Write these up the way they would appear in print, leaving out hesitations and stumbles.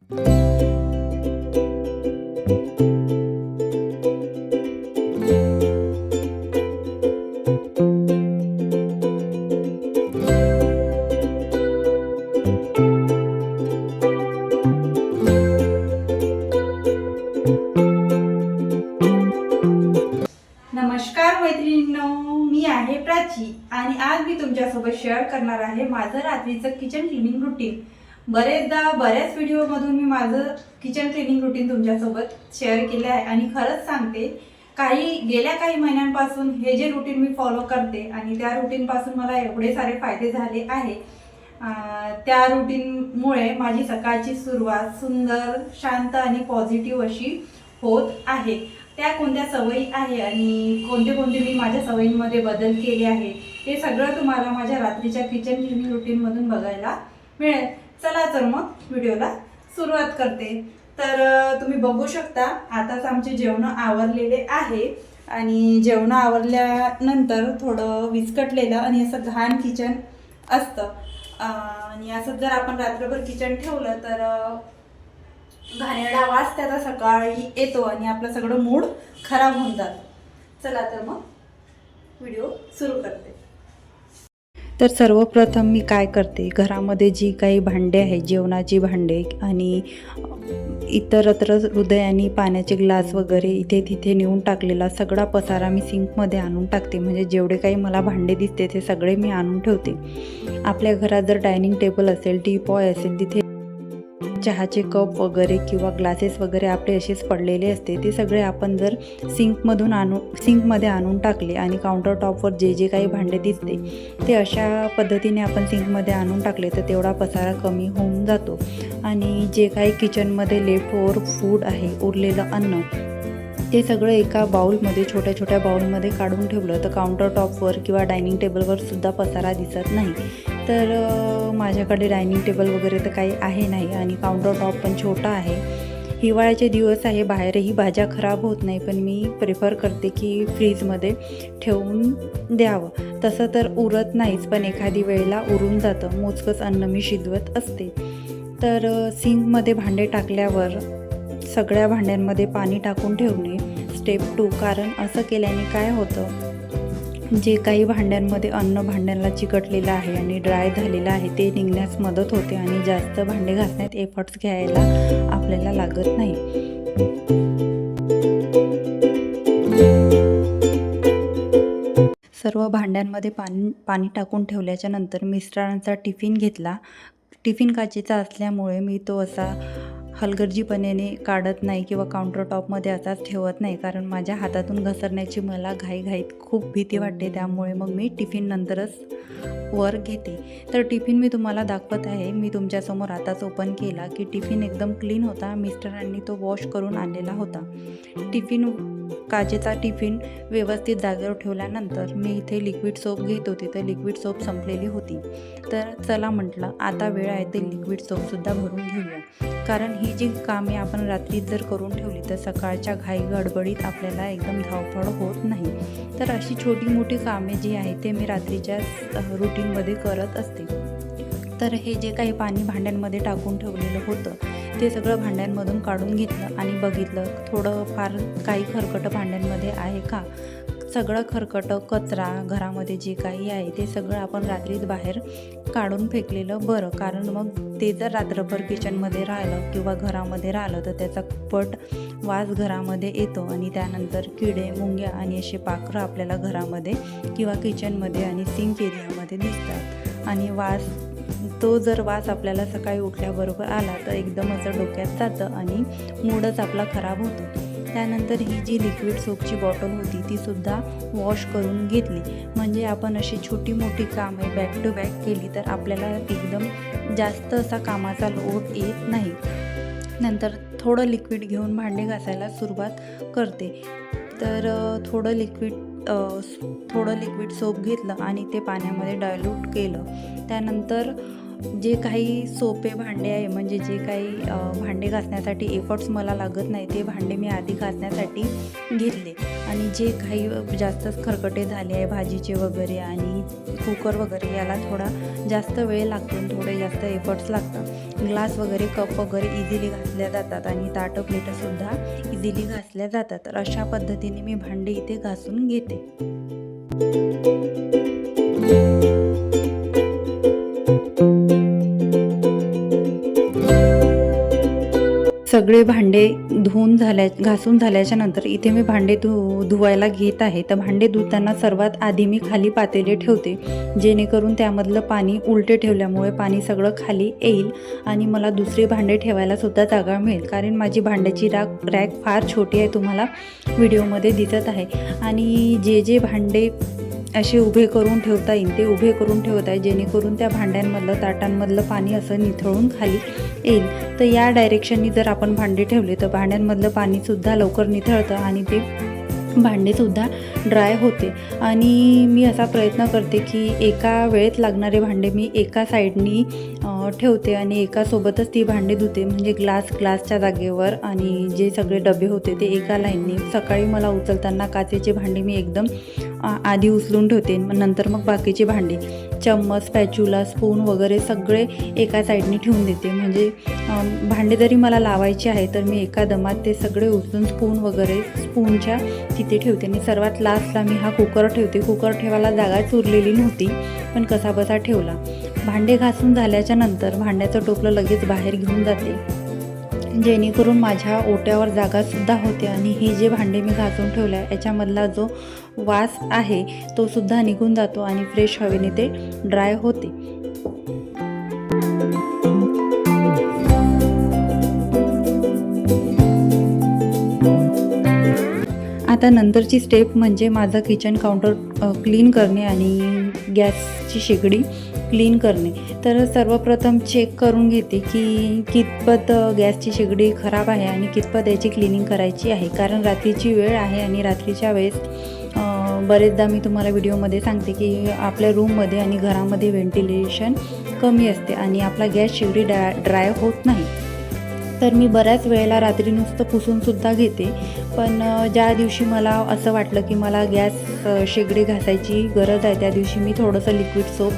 नमस्कार मैत्रिणींनो, मी आहे प्राची आणि आज मी तुमच्यासोबत शेअर करणार आहे माझं रात्रीचं किचन क्लिनिंग रुटीन। बरेचदा बऱ्याच व्हिडिओमधून मी माझं किचन क्लिनिंग रुटीन तुमच्यासोबत शेअर केले आहे आणि खरंच सांगते गेल्या काही महिन्यांपासून हे जे रुटीन मी फॉलो करते आणि त्या रुटीनपासून मला एवढे सारे फायदे झाले आहे। त्या रुटीनमुळे माझी सकाळची सुरुवात सुंदर, शांत आणि पॉझिटिव्ह अशी होत आहे। त्या कोणत्या सवयी आहे आणि कोणते मी माझ्या सवयींमध्ये बदल केले आहे हे सगळं तुम्हाला माझ्या रात्रीच्या किचन क्लिनिंग रुटीनमधून बघायला मिळेल। चला तर मग व्हिडिओला सुरुवात करते। तर तुम्ही बघू शकता आताच आमचे जेवण आवरलेले आहे आणि जेवण आवरल्यानंतर थोडं विस्कटलेलं आणि असं घाण किचन असतं आणि असं जर आपण रात्रभर किचन ठेवलं तर घाणेरडा वास त्याचा सकाळी येतो आणि आपलं सगळं मूड खराब होऊन जातं। चला तर मग व्हिडिओ सुरू करते। तर सर्वप्रथम मी काय करते, घरामध्ये जी काही भांडे आहेत, जेवणाची भांडे आणि इतरत्र हृदय आणि पाण्याचे ग्लास वगैरे इथे तिथे नेऊन टाकलेला सगळा पसारा मी सिंकमध्ये आणून टाकते। म्हणजे जेवढे काही मला भांडे दिसते ते सगळे मी आणून ठेवते। आपल्या घरात जर डायनिंग टेबल असेल, टीपॉय असेल, तिथे चहाचे कप वगैरे किंवा ग्लासेस वगैरे आपले असेच पडलेले असते, ते सगळे आपण जर सिंकमध्ये आणून टाकले आणि काउंटर टॉपवर जे काही भांडे दिसते ते अशा पद्धतीने आपण सिंकमध्ये आणून टाकले तर तेवढा पसारा कमी होऊन जातो। आणि जे काही किचनमध्ये लेफ्ट ओव्हर फूड आहे, उरलेलं अन्न, ते सगळं एका बाउलमध्ये, छोट्या छोट्या बाउलमध्ये काढून ठेवलं तर काउंटर टॉपवर किंवा डायनिंग टेबलवर सुद्धा पसारा दिसत नाही। तर माझ्याकडे डायनिंग टेबल वगैरे तर काही आहे नाही आणि काउंटर टॉप पण छोटा आहे। हिवाळ्याचे दिवस आहे, बाहेरही भाज्या खराब होत नाही, पण मी प्रेफर करते की फ्रीजमध्ये ठेवून द्यावं। तसं तर उरत नाहीच, पण एखादी वेळेला उरून जातं, मोजकंच अन्न मी शिजवत असते। तर सिंकमध्ये भांडे टाकल्यावर सगळ्या भांड्यांमध्ये पाणी टाकून ठेवणे स्टेप 2। कारण असं केल्याने काय होतं, जे काही भांड्यांमध्ये अन्न भांड्यांना चिकटलेलं आहे आणि ड्राय झालेलं आहे ते निघण्यास मदत होते आणि जास्त भांडे घासण्यात एफर्ट्स घ्यायला आपल्याला लागत नाही। सर्व भांड्यांमध्ये पाणी टाकून ठेवल्याच्या नंतर मिस्टरांचा टिफिन घेतला। टिफिन काचेचा असल्यामुळे मी तो असा हलगर्जीपणाने काढत नाही किंवा काउंटर टॉपमध्ये असाच ठेवत नाही, कारण माझ्या हातातून घसरण्याची मला घाईघाईत खूप भीती वाटते, त्यामुळे मग मी टिफिन नंतरच वर घेते। तर टिफिन मी तुम्हाला दाखवत आहे। मी तुमच्यासमोर आताच ओपन केला की टिफिन एकदम क्लीन होता, मिस्टरांनी तो वॉश करून आणलेला होता। काचेचा टिफिन व्यवस्थित जागेवर ठेवल्यानंतर मी इथे लिक्विड सोप घेत होते, तर लिक्विड सोप संपलेली होती। तर चला म्हटलं आता वेळ आहे ते लिक्विड सोपसुद्धा भरून घेऊया, कारण ही जी कामे आपण रात्री जर करून ठेवली तर सकाळच्या घाई गडबडीत आपल्याला एकदम धावपळ होत नाही। तर अशी छोटी मोठी कामे जी आहेत ते मी रात्रीच्या रुटीनमध्ये करत असते। तर हे जे काही पाणी भांड्यांमध्ये टाकून ठेवलेलं होतं ते सगळं भांड्यांमधून काढून घेतलं आणि बघितलं थोडं फार काही खरकटं भांड्यांमध्ये आहे का। सगळं खरकटं कचरा घरामध्ये जे काही आहे ते सगळं आपण रात्रीच बाहेर काढून फेकलेलं बरं, कारण मग ते जर रात्रभर किचनमध्ये राहिलं किंवा घरामध्ये राहिलं तर त्याचा पट वास घरामध्ये येतो आणि त्यानंतर किडे, मुंग्या आणि असे पाखरं आपल्याला घरामध्ये किंवा किचनमध्ये आणि सिंक एरियामध्ये दिसतात। आणि तो जर वास आपल्याला सकाळी उठल्याबरोबर आला तर एकदम असं डोक्यात जातं आणि मूडच आपला खराब होतो। त्यानंतर ही जी लिक्विड सोपची बॉटल होती ती सुद्धा वॉश करून घेतली, म्हणजे आपण अशी छोटी मोठी कामे बॅक टू बॅक केली तर आपल्याला एकदम जास्त असा कामाचा लोड येत नाही। नंतर थोडं लिक्विड घेऊन भांडे घासायला सुरुवात करते। तर थोडं लिक्विड सोप घेतलं आणि ते पाण्यामध्ये डायल्यूट केलं। त्यानंतर जे काही सोपे भांडे आहे, म्हणजे जे काही भांडे घासण्यासाठी एफर्ट्स मला लागत नाही ते भांडे मी आधी घासण्यासाठी घेतले आणि जे काही जास्तच खरकटे झाले आहे भाजीचे वगैरे आणि कुकर वगैरे याला थोडा जास्त वेळ लागतो, थोडे जास्त एफर्ट्स लागतात। ग्लास वगैरे कप वगैरे इझिली घासल्या जातात आणि ताटं प्लेटंसुद्धा इझिली घासल्या जातात. तर अशा पद्धतीने मी भांडे इथे घासून घेते. सगळे भांडे घासून झाल्याच्या नंतर इथे मी भांडे धुवायला घेत आहे. तर भांडे धुताना सर्वात आधी मी खाली पातेले ठेवते, जेणेकरून त्यामधलं पाणी उलटे ठेवल्यामुळे पाणी सगळं खाली येईल आणि मला दुसरे भांडे ठेवायला सुद्धा जागा मिळेल. कारण माझी भांड्याची रॅक फार छोटी आहे, तुम्हाला व्हिडिओमध्ये दिसत आहे. आणि जे भांडे असे उभे करून ठेवता येईल ते उभे करून ठेवत आहे, जेणेकरून त्या भांड्यांमधलं ताटांमधलं पाणी असं निथळून खाली येईल. तर या डायरेक्शननी जर आपण भांडे ठेवले तर भांड्यांमधलं पाणीसुद्धा लवकर निथळतं आणि ते भांडेसुद्धा ड्राय होते. आणि मी असा प्रयत्न करते की एका वेळेत लागणारे भांडे मी एका साईडनी ठेवते आणि एकासोबतच ती भांडी धुते. म्हणजे ग्लासच्या जागेवर आणि जे सगळे डबे होते ते एका लाईनने. सकाळी मला उचलताना काचेचे भांडे मी एकदम आधी उचलून ठेवते, नंतर मग बाकीचे भांडे चम्मच, स्पॅच्युला, स्पून वगैरे सगळे एका साईडनी ठेवून देते. म्हणजे भांडे जरी मला लावायचे आहे तर मी एका दमात ते सगळे उचलून स्पूनच्या तिथे ठेवते. आणि सर्वात लास्टला मी हा कुकर ठेवते. कुकर ठेवायला जागाच उरलेली नव्हती, पण कसाबसा ठेवला. भांडे घासून झाल्याच्या नंतर भांड्याचं टोपलं लगेच बाहेर घेऊन जाते, जेणेकरून माझ्या ओट्यावर जागासुद्धा होते आणि हे जे भांडे मी घासून ठेवले आहे याच्यामधला जो वास आहे तो सुद्धा निघून जातो आणि फ्रेश हवेने ते ड्राय होते. आता नंतरची स्टेप म्हणजे माझं किचन काउंटर क्लीन करणे आणि गॅसची शेगडी क्लीन करणे. तर सर्वप्रथम चेक करून घेते की कितपत गॅसची शेगडी खराब आहे आणि कितपत याची क्लिनिंग करायची आहे. कारण रात्रीची वेळ आहे आणि रात्रीच्या वेळेस बरेचदा मी तुम्हाला व्हिडिओमध्ये सांगते की आपल्या रूममध्ये आणि घरामध्ये व्हेंटिलेशन कमी असते आणि आपला गॅस शेगडी ड्राय होत नाही. तर मी बऱ्याच वेळेला रात्री नुसतं पुसूनसुद्धा घेते. पण ज्या दिवशी मला असं वाटलं की मला गॅस शेगडी घासायची गरज आहे त्या दिवशी मी थोडंसं लिक्विड सोप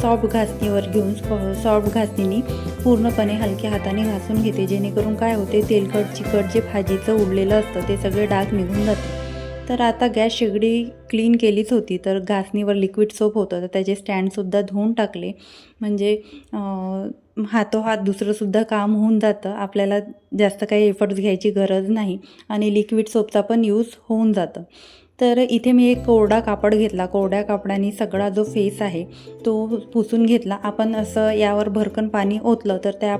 सॉफ्ट घासणीवर घेऊन सॉफ्ट घासणीने पूर्णपणे हलक्या हाताने घासून घेते, जेणेकरून काय होते तेलकट चिकट जे भाजीचं उरलेलं असतं ते सगळे डाग निघून जाते. तर आता गॅस शेगडी क्लीन केलीच होती, तर घासणीवर लिक्विड सोप होतं तर त्याचे स्टँडसुद्धा धुवून टाकले. म्हणजे हातोहात दुसरंसुद्धा काम होऊन जातं, आपल्याला जास्त काही एफर्ट्स घ्यायची गरज नाही आणि लिक्विड सोपचा पण यूज होऊन जातं. तर इथे मी एक कोरडा कापड घेतला. कोरड्या कापडाने सगळा जो फेस आहे तो पुसून घेतला. आपण असं यावर भरकन पाणी ओतलं तर त्या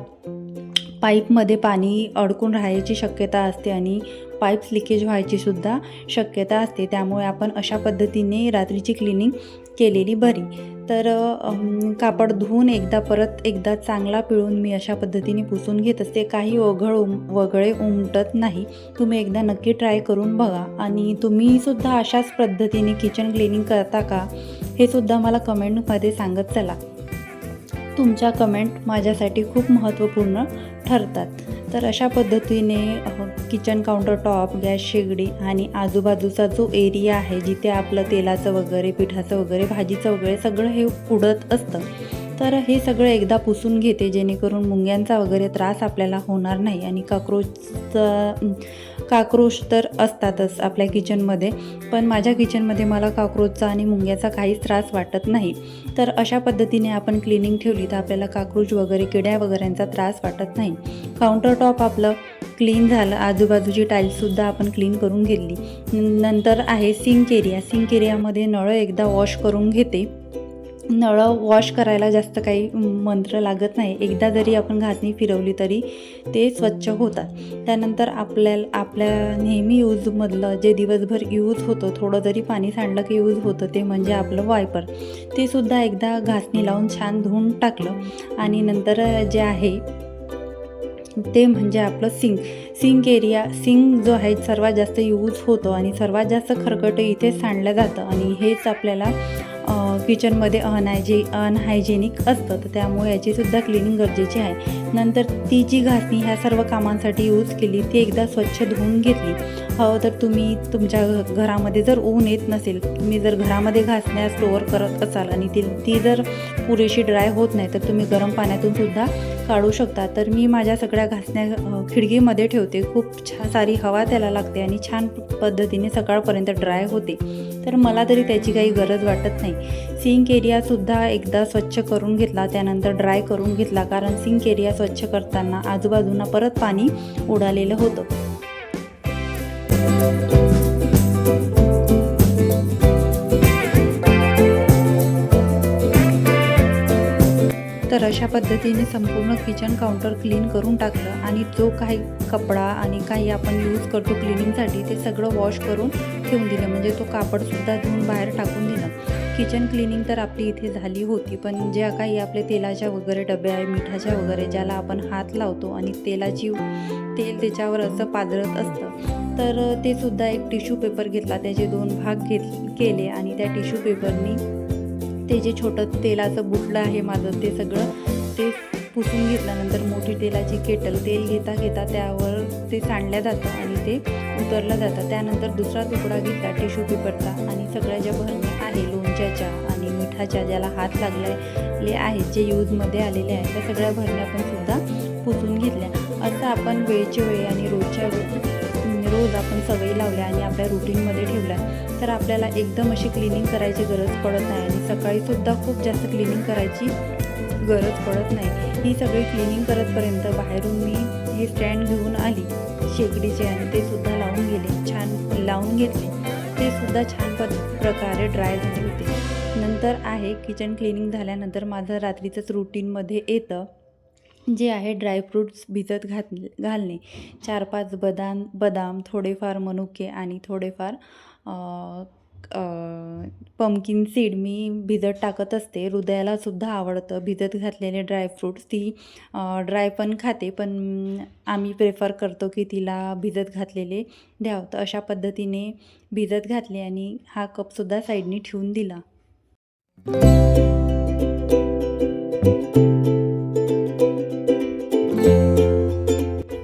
पाईपमध्ये पाणी अडकून राहायची शक्यता असते आणि पाईप्स लिकेज व्हायची सुद्धा शक्यता असते. त्यामुळे आपण अशा पद्धतीने रात्रीची क्लिनिंग केलेली बरी. तर कापड धुवून परत एकदा चांगला पिळून मी अशा पद्धतीने पुसून घेत असते. काही वगळे उमटत नाही. तुम्ही एकदा नक्की ट्राय करून बघा आणि तुम्हीसुद्धा अशाच पद्धतीने किचन क्लिनिंग करता का हे सुद्धा मला कमेंटमध्ये सांगत चला. तुमच्या कमेंट माझ्यासाठी खूप महत्त्वपूर्ण ठरतात. तर अशा पद्धतीने किचन काउंटर टॉप, गॅस शेगडी आणि आजूबाजूचा जो एरिया आहे जिथे आपलं तेलाचं वगैरे, पिठाचं वगैरे, भाजीचं वगैरे सगळं हे उडत असतं, तर हे सगळं एकदा पुसून घेते, जेणेकरून मुंग्यांचा वगैरे त्रास आपल्याला होणार नाही. आणि काक्रोच तर असतातच आपल्या किचनमध्ये, पण माझ्या किचनमध्ये मला काक्रोचचा आणि मुंग्याचा काहीच त्रास वाटत नाही. तर अशा पद्धतीने आपण क्लिनिंग ठेवली तर आपल्याला काक्रोच वगैरे, किड्या वगैरेंचा त्रास वाटत नाही. काउंटर टॉप आपलं क्लीन झालं. आजूबाजूची टाईल्ससुद्धा आपण क्लीन करून घेतली. नंतर आहे सिंक एरिया. सिंक एरियामध्ये नळं एकदा वॉश करून घेते. नळं वॉश करायला जास्त काही मंत्र लागत नाही. एकदा जरी आपण घासणी फिरवली तरी ते स्वच्छ होतात. त्यानंतर आपल्या नेहमी यूजमधलं जे दिवसभर यूज होतं, थोडं जरी पाणी सांडलं की यूज होतं, ते म्हणजे आपलं वायपर. ते सुद्धा एकदा घासणी लावून छान धुवून टाकलं. आणि नंतर जे आहे ते म्हणजे आपलं सिंक एरिया. सिंक जो आहे सर्वात जास्त यूज होतो आणि सर्वात जास्त खरकटं इथे सांडलं जातं आणि हेच आपल्याला किचनमध्ये अनहायजेनिक असतं. तर त्यामुळे याचीसुद्धा क्लिनिंग गरजेची आहे. नंतर ती जी घासणी ह्या सर्व कामांसाठी यूज केली ती एकदा स्वच्छ धुवून घेतली. हवं तर तुम्ही तुमच्या घरामध्ये जर ऊन येत नसेल, तुम्ही जर घरामध्ये घासण्या स्टोअर करत असाल आणि ती जर पुरेशी ड्राय होत नाही तर तुम्ही गरम पाण्यातून सुद्धा काढू शकता. तर मी माझ्या सगळ्या घासण्या खिडकीमध्ये ठेवते. खूप सारी हवा त्याला लागते आणि छान पद्धतीने सकाळपर्यंत ड्राय होते. तर मला तरी त्याची काही गरज वाटत नाही. सिंक एरियासुद्धा एकदा स्वच्छ करून घेतला, त्यानंतर ड्राय करून घेतला, कारण सिंक एरिया स्वच्छ करताना आजूबाजूंना परत पाणी उडालेलं होतं. तर अशा पद्धतीने संपूर्ण किचन काउंटर क्लीन करून टाकलं आणि जो काही कपडा आणि काही आपण यूज करतो क्लिनिंगसाठी ते सगळं वॉश करून ठेवून दिलं. म्हणजे तो कापडसुद्धा धुवून बाहेर टाकून दिला. किचन क्लिनिंग तर आपली इथे झाली होती, पण ज्या काही आपले तेलाच्या वगैरे डबे आहे, मिठाच्या वगैरे, ज्याला आपण हात लावतो आणि तेल त्याच्यावर असं पाजरत असतं, तर ते सुद्धा एक टिश्यू पेपर घेतला, त्याचे 2 भाग केले आणि त्या टिश्यू पेपरनी ते जे छोटं तेलाचं बुटलं आहे माझं ते सगळं ते पुसून घेतल्यानंतर मोठी तेलाची केटल तेल घेता त्यावर ते सांडल्या जातं आणि ते उतरलं जातं. त्यानंतर दुसरा तुकडा घेतला टिश्यू पेपरचा आणि सगळ्या ज्या भरण्या आहे लोणच्याच्या आणि मिठाच्या, ज्याला हात लागलेले आहेत, जे यूजमध्ये आलेले आहेत, त्या सगळ्या भरण्या पण सुद्धा पुसून घेतल्या. असं आपण वेळच्या वेळी आणि रोज आपण सवयी लावल्या आणि आपल्या रुटीनमध्ये ठेवल्या तर आपल्याला एकदम अशी क्लिनिंग करायची गरज पडत नाही आणि सकाळीसुद्धा खूप जास्त क्लिनिंग करायची गरज पडत नाही. ही सगळी क्लिनिंग करतपर्यंत बाहेरून मी हे स्टँड घेऊन आली शेगडीचे आणि ते सुद्धा लावून गेले, छान लावून घेतले. ते सुद्धा छान प्रकारे ड्राय झाले होते. नंतर आहे किचन क्लिनिंग झाल्यानंतर माझं रात्रीचंच रुटीनमध्ये येतं जे आहे ड्रायफ्रूट्स भिजत घालणे. 4-5 बदाम, थोडेफार मनुके आणि थोडेफार पम्पकिन सीड मी भिजत टाकत असते. हृदयाला सुद्धा आवडतं भिजत घातलेले ड्रायफ्रूट्स. ती ड्राय पण खाते, पण आम्ही प्रेफर करतो की तिला भिजत घातलेले द्यावं. तर अशा पद्धतीने भिजत घातले आणि हा कपसुद्धा साईडनी ठेवून दिला.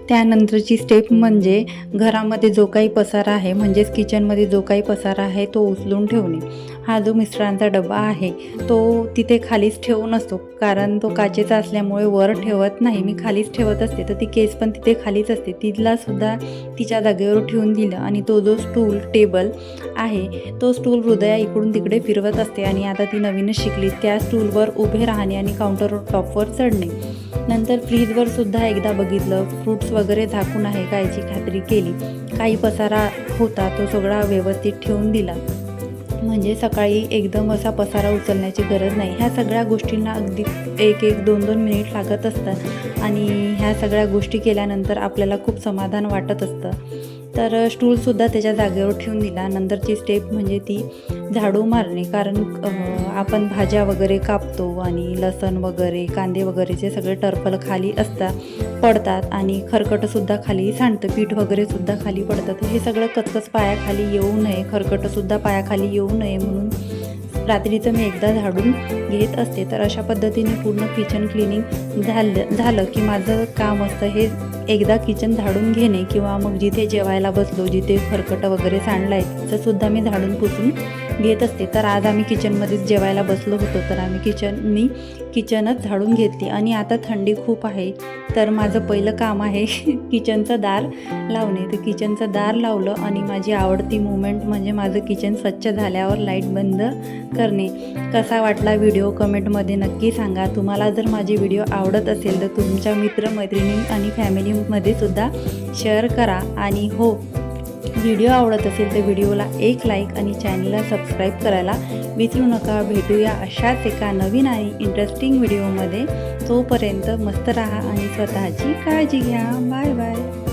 त्यानंतरची स्टेप म्हणजे घरामध्ये जो काही पसारा आहे, म्हणजेच किचनमध्ये जो काही पसारा आहे तो उचलून ठेवणे. हा जो मिस्टरांचा डबा आहे तो तिथे खालीच ठेवून असतो, कारण तो काचेचा असल्यामुळे वर ठेवत नाही, मी खालीच ठेवत असते. तर ती केस पण तिथे खालीच असते, तिलासुद्धा तिच्या जागेवर ठेवून दिलं. आणि तो जो टेबल आहे तो स्टूल हृदया इकडून तिकडे फिरवत असते आणि आता ती नवीनच शिकली. त्या स्टूलवर उभे राहणे आणि काउंटर टॉपवर चढणे. नंतर फ्रीजवर सुद्धा एकदा बघितलं, फ्रूट्स वगैरे झाकून आहे का याची खात्री केली. काही पसारा होता तो सगळा व्यवस्थित ठेवून दिला, म्हणजे सकाळी एकदम असा पसारा उचलण्याची गरज नाही. ह्या सगळ्या गोष्टींना अगदी 1-2 मिनिट लागत असतात आणि ह्या सगळ्या गोष्टी केल्यानंतर आपल्याला खूप समाधान वाटत असतं. तर स्टूलसुद्धा त्याच्या जागेवर ठेवून दिला. नंतरची स्टेप म्हणजे ती झाडू मारणे, कारण आपण भाज्या वगैरे कापतो आणि लसण वगैरे, कांदे वगैरेचे सगळे टरफल खाली पडतात आणि खरकटंसुद्धा खाली सांडतं, पीठ वगैरेसुद्धा खाली पडतं. तर हे सगळं कचकच पायाखाली येऊ नये, खरकटंसुद्धा पायाखाली येऊ नये म्हणून रात्रीचं मी एकदा झाडून घेत असते. तर अशा पद्धतीने पूर्ण किचन क्लिनिंग झालं की माझं काम असतं हे एकदा किचन झाडून घेणे, किंवा मग जिथे जेवायला बसलो, जिथे खरकटं वगैरे सांडलं आहे तिथंसुद्धा मी झाडून पुसून घेत असते. तर आज आम्ही किचनमध्येच जेवायला बसलो होतो, तर मी किचनच झाडून घेतली. आणि आता थंडी खूप आहे, तर माझं पहिलं काम आहे किचनचं दार लावणे. तर किचनचं दार लावलं आणि माझी आवडती मूमेंट म्हणजे माझं किचन स्वच्छ झाल्यावर लाईट बंद करणे. कसा वाटला व्हिडिओ कमेंटमध्ये नक्की सांगा. तुम्हाला जर माझे व्हिडिओ आवडत असेल तर तुमच्या मित्रमैत्रिणी आणि फॅमिलीमध्ये सुद्धा शेअर करा. आणि हो, व्हिडिओ आवडत असेल तर व्हिडिओला एक लाईक आणि चॅनलला सबस्क्राईब करायला विसरू नका. भेटूया अशाच एका नवीन आणि इंटरेस्टिंग व्हिडिओमध्ये. तोपर्यंत मस्त राहा आणि स्वतःची काळजी घ्या. Bye bye.